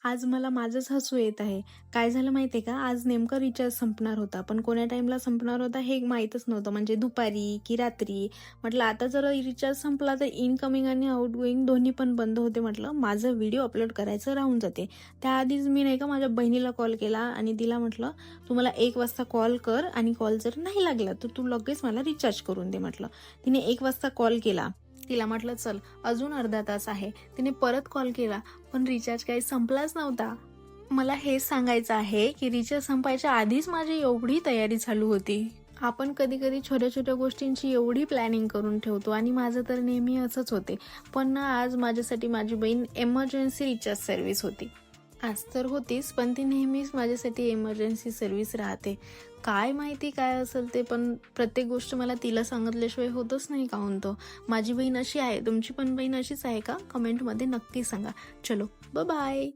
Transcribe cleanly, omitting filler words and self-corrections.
आज मला माझंच हसू येत आहे. काय झालं माहिती आहे का? आज नेमका रिचार्ज संपणार होता. पण कोण्या टाईमला संपणार होता हे माहीतच नव्हतं. म्हणजे दुपारी की रात्री. म्हटलं आता जर रिचार्ज संपला तर इनकमिंग आणि आउटगोइंग दोन्ही पण बंद होते म्हटलं. माझं व्हिडिओ अपलोड करायचं राहून जाते. त्याआधीच मी नाही का माझ्या बहिणीला कॉल केला आणि तिला म्हटलं, "तू मला 1 वाजता कॉल कर आणि कॉल जर नाही लागला तर तू लगेच मला रिचार्ज करून दे" म्हटलं. तिने 1 वाजता कॉल केला. तिला म्हटलं, "चल अजून अर्धा तास आहे." तिने परत कॉल केला. पण रिचार्ज काही संपलाच नव्हता. मला हेच सांगायचं आहे, की रिचार्ज संपायच्या आधीच माझी एवढी तयारी चालू होती. आपण कधी-कधी छोट्या-छोट्या गोष्टींची एवढी प्लॅनिंग करून ठेवतो आणि माझं तर नेहमी असंच होते. पण ना आज माझ्यासाठी माझी बहीण एमर्जन्सी रिचार्ज सर्व्हिस होती. आज तर होतीच, पण ती नेहमीच माझ्यासाठी एमर्जन्सी सर्व्हिस राहते. काय माहिती काय असेल ते, पण प्रत्येक गोष्ट मला तिला सांगितल्याशिवाय होतच नाही काहून तो. माझी बहीण अशी आहे, तुमची पण बहीण अशीच आहे का? कमेंटमध्ये नक्की सांगा. चलो, बाय.